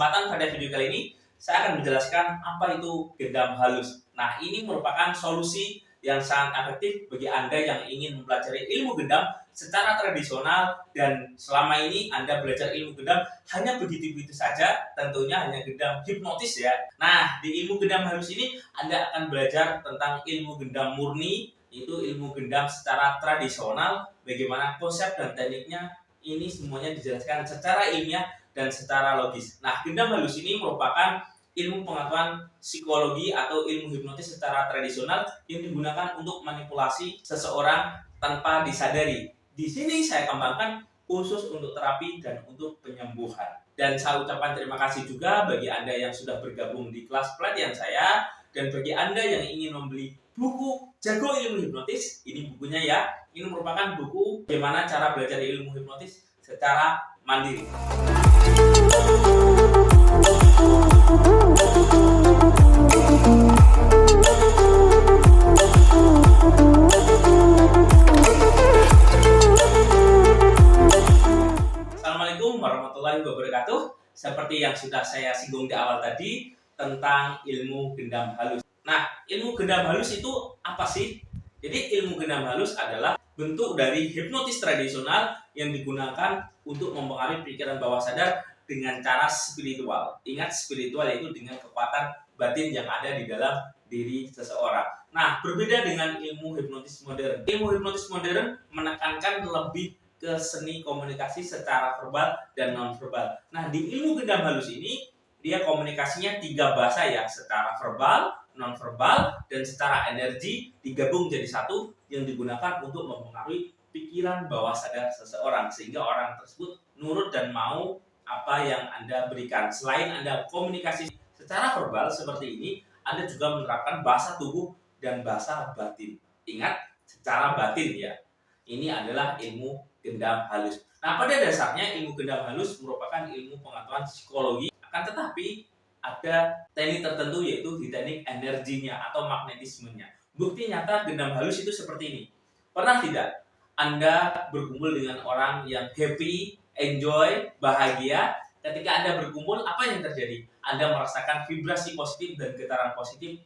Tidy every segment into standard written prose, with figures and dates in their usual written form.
kesempatan pada video kali ini, saya akan menjelaskan apa itu gendam halus. Nah, ini merupakan solusi yang sangat efektif bagi Anda yang ingin mempelajari ilmu gendam secara tradisional, dan selama ini Anda belajar ilmu gendam hanya begitu-begitu saja, tentunya hanya gendam hipnotis ya. Nah, di ilmu gendam halus ini Anda akan belajar tentang ilmu gendam murni, itu ilmu gendam secara tradisional, bagaimana konsep dan tekniknya, ini semuanya dijelaskan secara ilmiah dan secara logis. Nah, gendam halus ini merupakan ilmu pengetahuan psikologi atau ilmu hipnotis secara tradisional yang digunakan untuk manipulasi seseorang tanpa disadari. Di sini saya kembangkan khusus untuk terapi dan untuk penyembuhan. Dan saya ucapkan terima kasih juga bagi Anda yang sudah bergabung di kelas pelatihan saya, dan bagi Anda yang ingin membeli buku Jago Ilmu Hipnotis, ini bukunya ya. Ini merupakan buku bagaimana cara belajar ilmu hipnotis secara mandiri. Assalamualaikum warahmatullahi wabarakatuh. Seperti yang sudah saya singgung di awal tadi tentang ilmu gendam halus. Nah, ilmu gendam halus itu apa sih? Jadi ilmu gendam halus adalah bentuk dari hipnotis tradisional yang digunakan untuk mempengaruhi pikiran bawah sadar dengan cara spiritual. Ingat, spiritual yaitu dengan kekuatan batin yang ada di dalam diri seseorang. Nah, berbeda dengan ilmu hipnotis modern. Ilmu hipnotis modern menekankan lebih ke seni komunikasi secara verbal dan non-verbal. Nah, di ilmu gendam halus ini, dia komunikasinya 3 bahasa ya, secara verbal, non-verbal, dan secara energi digabung jadi satu yang digunakan untuk mempengaruhi pikiran bawah sadar seseorang, sehingga orang tersebut nurut dan mau apa yang Anda berikan. Selain Anda komunikasi secara verbal seperti ini, Anda juga menerapkan bahasa tubuh dan bahasa batin. Ingat, secara batin ya. Ini adalah ilmu gendam halus. Nah, pada dasarnya ilmu gendam halus merupakan ilmu pengetahuan psikologi, akan tetapi ada teknik tertentu, yaitu di teknik energinya atau magnetismenya. Bukti nyata gendam halus itu seperti ini. Pernah tidak Anda berkumpul dengan orang yang happy, enjoy, bahagia? Ketika Anda berkumpul, apa yang terjadi? Anda merasakan vibrasi positif dan getaran positif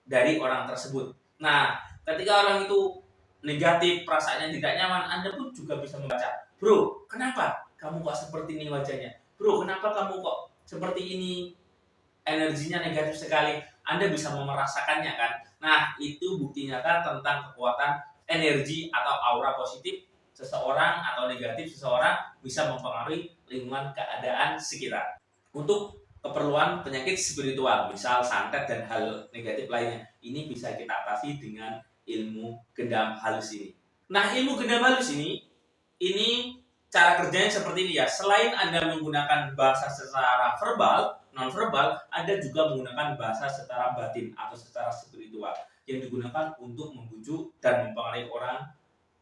dari orang tersebut. Nah, ketika orang itu negatif, perasaannya tidak nyaman, Anda pun juga bisa membaca. Bro, kenapa kamu kok seperti ini wajahnya? Bro, kenapa kamu kok seperti ini, energinya negatif sekali? Anda bisa merasakannya kan? Nah, itu bukti nyata tentang kekuatan energi atau aura positif seseorang atau negatif seseorang bisa mempengaruhi lingkungan keadaan sekitar. Untuk keperluan penyakit spiritual, misal santet dan hal negatif lainnya, ini bisa kita atasi dengan ilmu gendam halus ini. Nah, ilmu gendam halus ini cara kerjanya seperti ini ya. Selain Anda menggunakan bahasa secara verbal, non-verbal, Anda juga menggunakan bahasa secara batin atau secara spiritual yang digunakan untuk membujuk dan mempengaruhi orang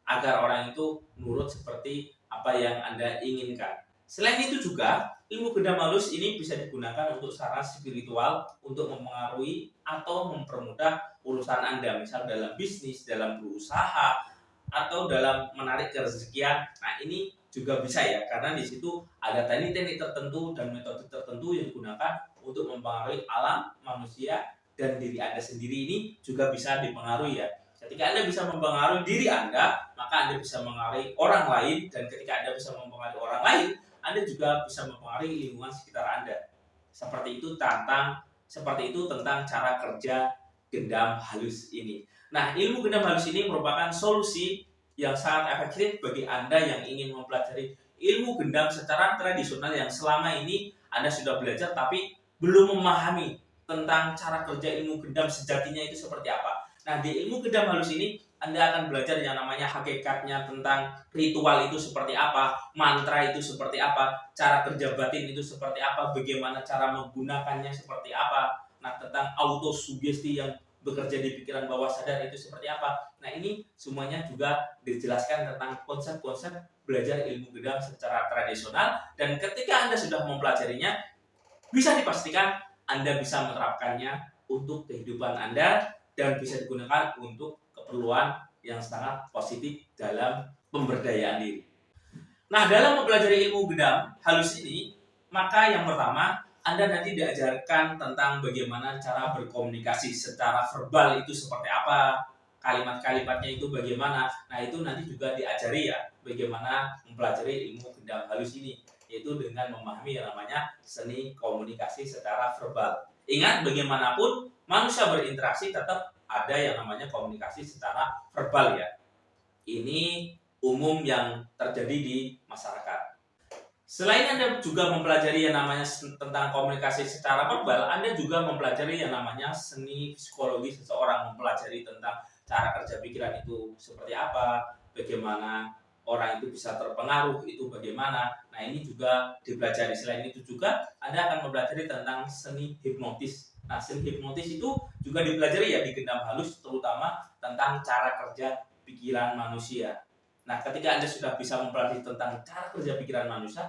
agar orang itu nurut seperti apa yang Anda inginkan. Selain itu juga, ilmu gendam halus ini bisa digunakan untuk secara spiritual untuk mempengaruhi atau mempermudah urusan Anda, misal dalam bisnis, dalam berusaha, atau dalam menarik kerezekian. Nah, ini juga bisa ya, karena di situ ada teknik-teknik tertentu dan metode tertentu yang digunakan untuk mempengaruhi alam, manusia, dan diri Anda sendiri. Ini juga bisa dipengaruhi ya. Ketika Anda bisa mempengaruhi diri Anda, maka Anda bisa mempengaruhi orang lain, dan ketika Anda bisa mempengaruhi orang lain, Anda juga bisa mempengaruhi lingkungan sekitar Anda. Seperti itu tentang cara kerja gendam halus ini. Nah, ilmu gendam halus ini merupakan solusi yang sangat efektif bagi Anda yang ingin mempelajari ilmu gendam secara tradisional yang selama ini Anda sudah belajar tapi belum memahami tentang cara kerja ilmu gendam sejatinya itu seperti apa. Nah, di ilmu gendam halus ini Anda akan belajar yang namanya hakikatnya tentang ritual itu seperti apa, mantra itu seperti apa, cara kerja batin itu seperti apa, bagaimana cara menggunakannya seperti apa. Nah, tentang autosugesti yang bekerja di pikiran bawah sadar itu seperti apa. Nah, ini semuanya juga dijelaskan tentang konsep-konsep belajar ilmu gendam secara tradisional, dan ketika Anda sudah mempelajarinya, bisa dipastikan Anda bisa menerapkannya untuk kehidupan Anda dan bisa digunakan untuk keperluan yang sangat positif dalam pemberdayaan diri. Nah, dalam mempelajari ilmu gendam halus ini, maka yang pertama Anda nanti diajarkan tentang bagaimana cara berkomunikasi secara verbal itu seperti apa, kalimat-kalimatnya itu bagaimana. Nah, itu nanti juga diajari ya, bagaimana mempelajari ilmu gendam halus ini, yaitu dengan memahami yang namanya seni komunikasi secara verbal. Ingat, bagaimanapun manusia berinteraksi tetap ada yang namanya komunikasi secara verbal ya. Ini umum yang terjadi di masyarakat. Selain Anda juga mempelajari yang namanya tentang komunikasi secara verbal, Anda juga mempelajari yang namanya seni psikologi seseorang, mempelajari tentang cara kerja pikiran itu seperti apa, bagaimana orang itu bisa terpengaruh, itu bagaimana. Nah, ini juga dipelajari. Selain itu juga Anda akan mempelajari tentang seni hipnotis. Nah, seni hipnotis itu juga dipelajari ya di gendam halus, terutama tentang cara kerja pikiran manusia. Nah, ketika Anda sudah bisa mempelajari tentang cara kerja pikiran manusia,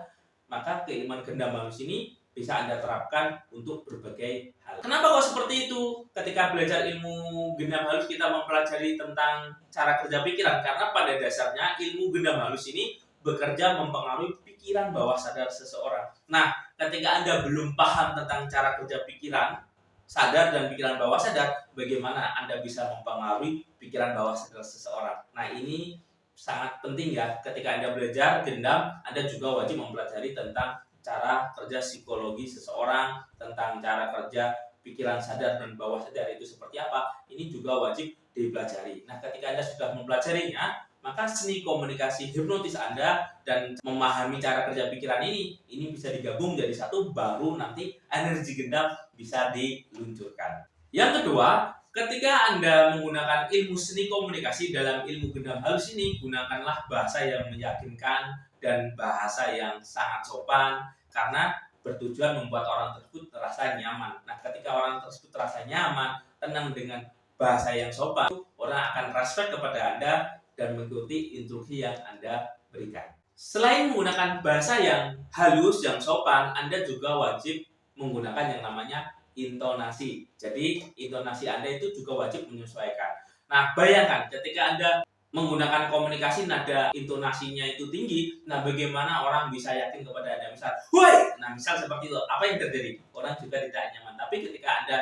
maka keilmuan gendam halus ini bisa Anda terapkan untuk berbagai hal. Kenapa kok seperti itu? Ketika belajar ilmu gendam halus kita mempelajari tentang cara kerja pikiran, karena pada dasarnya ilmu gendam halus ini bekerja mempengaruhi pikiran bawah sadar seseorang. Nah, ketika Anda belum paham tentang cara kerja pikiran sadar dan pikiran bawah sadar, bagaimana Anda bisa mempengaruhi pikiran bawah sadar seseorang? Nah, ini sangat penting ya. Ketika Anda belajar gendam, Anda juga wajib mempelajari tentang cara kerja psikologi seseorang, tentang cara kerja pikiran sadar dan bawah sadar itu seperti apa. Ini juga wajib dipelajari. Nah, ketika Anda sudah mempelajarinya, maka seni komunikasi hipnotis Anda dan memahami cara kerja pikiran ini bisa digabung jadi satu, baru nanti energi gendam bisa diluncurkan. Yang kedua, ketika Anda menggunakan ilmu seni komunikasi dalam ilmu gendam halus ini, gunakanlah bahasa yang meyakinkan dan bahasa yang sangat sopan, karena bertujuan membuat orang tersebut terasa nyaman. Nah, ketika orang tersebut terasa nyaman, tenang dengan bahasa yang sopan, orang akan respect kepada Anda dan mengikuti instruksi yang Anda berikan. Selain menggunakan bahasa yang halus, yang sopan, Anda juga wajib menggunakan yang namanya intonasi. Jadi intonasi Anda itu juga wajib menyesuaikan. Nah, bayangkan ketika Anda menggunakan komunikasi nada intonasinya itu tinggi, nah bagaimana orang bisa yakin kepada Anda? Misal, woi, nah misal seperti itu, apa yang terjadi? Orang juga tidak nyaman. Tapi ketika Anda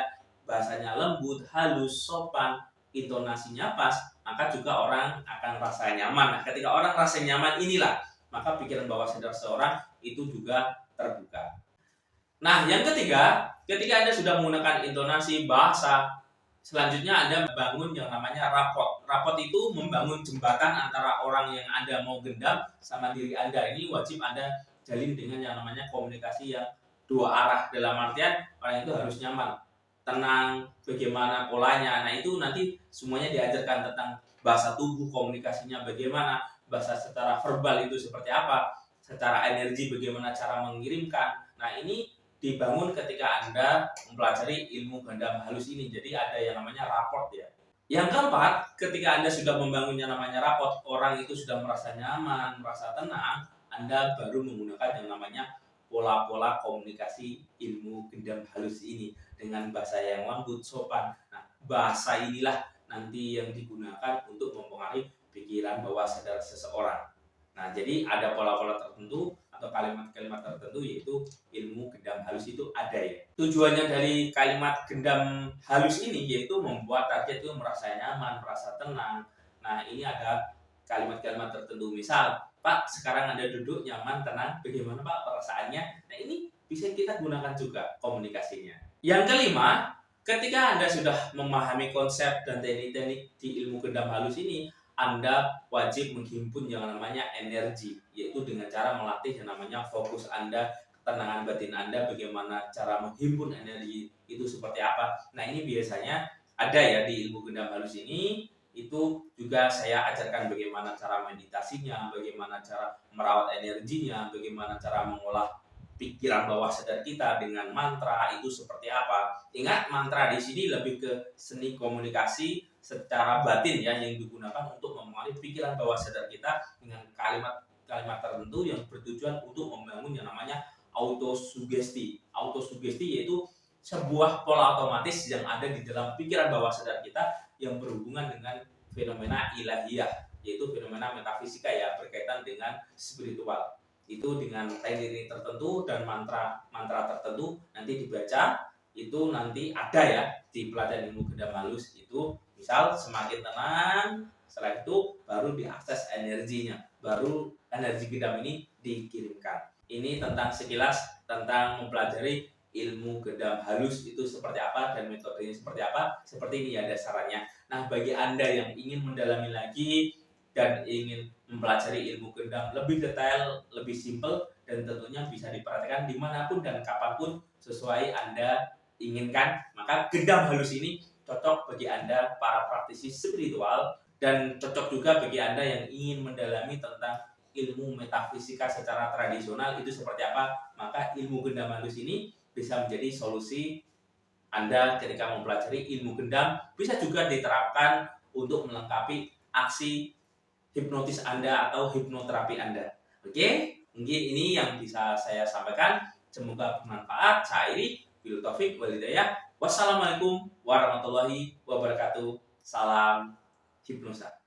bahasanya lembut, halus, sopan, intonasinya pas, maka juga orang akan rasa nyaman. Nah, ketika orang rasa nyaman inilah, maka pikiran bawah sadar seorang itu juga terbuka. Nah, yang ketiga, ketika Anda sudah menggunakan intonasi bahasa, selanjutnya Anda membangun yang namanya raport. Raport itu membangun jembatan antara orang yang Anda mau gendam sama diri Anda. Ini wajib Anda jalin dengan yang namanya komunikasi yang dua arah. Dalam artian, orang itu harus nyaman, tenang, bagaimana polanya. Nah, itu nanti semuanya diajarkan tentang bahasa tubuh, komunikasinya bagaimana, bahasa secara verbal itu seperti apa, secara energi bagaimana cara mengirimkan. Nah, ini dibangun ketika Anda mempelajari ilmu gendam halus ini. Jadi ada yang namanya raport ya. Yang keempat, ketika Anda sudah membangun yang namanya raport, orang itu sudah merasa nyaman, merasa tenang, Anda baru menggunakan yang namanya pola-pola komunikasi ilmu gendam halus ini dengan bahasa yang lembut, sopan. Nah, bahasa inilah nanti yang digunakan untuk mempengaruhi pikiran bawah sadar seseorang. Nah, jadi ada pola-pola tertentu atau kalimat-kalimat tertentu, yaitu ilmu gendam halus itu ada ya. Tujuannya dari kalimat gendam halus ini yaitu membuat target itu merasa nyaman, merasa tenang. Nah, ini ada kalimat-kalimat tertentu. Misal, Pak, sekarang Anda duduk nyaman, tenang, bagaimana Pak perasaannya? Nah, ini bisa kita gunakan juga komunikasinya. Yang kelima, ketika Anda sudah memahami konsep dan teknik-teknik di ilmu gendam halus ini, Anda wajib menghimpun yang namanya energi, yaitu dengan cara melatih yang namanya fokus Anda, ketenangan batin Anda, bagaimana cara menghimpun energi itu seperti apa. Nah, ini biasanya ada ya di ilmu gendam halus ini. Itu juga saya ajarkan bagaimana cara meditasinya, bagaimana cara merawat energinya, bagaimana cara mengolah pikiran bawah sadar kita dengan mantra itu seperti apa. Ingat, mantra di sini lebih ke seni komunikasi secara batin ya, yang digunakan untuk mempengaruhi pikiran bawah sadar kita dengan kalimat-kalimat tertentu yang bertujuan untuk membangun yang namanya autosugesti. Autosugesti yaitu sebuah pola otomatis yang ada di dalam pikiran bawah sadar kita yang berhubungan dengan fenomena ilahiyah, yaitu fenomena metafisika ya, berkaitan dengan spiritual. itu dengan teknik tertentu dan mantra tertentu nanti dibaca, itu nanti ada ya di pelatihan ilmu gendam halus itu. Misal semakin tenang, setelah itu baru diakses energinya, baru energi gendam ini dikirimkan. Ini tentang sekilas tentang mempelajari ilmu gendam halus itu seperti apa dan metodenya seperti apa. Seperti ini ya dasarannya. Nah, bagi Anda yang ingin mendalami lagi dan ingin mempelajari ilmu gendam lebih detail, lebih simpel, dan tentunya bisa diperhatikan dimanapun dan kapanpun sesuai Anda inginkan, maka gendam halus ini cocok bagi Anda para praktisi spiritual, dan cocok juga bagi Anda yang ingin mendalami tentang ilmu metafisika secara tradisional itu seperti apa. Maka ilmu gendam halus ini bisa menjadi solusi Anda ketika mempelajari ilmu gendam. Bisa juga diterapkan untuk melengkapi aksi hipnotis Anda atau hipnoterapi Anda. Oke, mungkin ini yang bisa saya sampaikan. Semoga bermanfaat. Saya Iri, Bil Taufik Walhidayah. Wassalamualaikum warahmatullahi wabarakatuh. Salam hipnosa.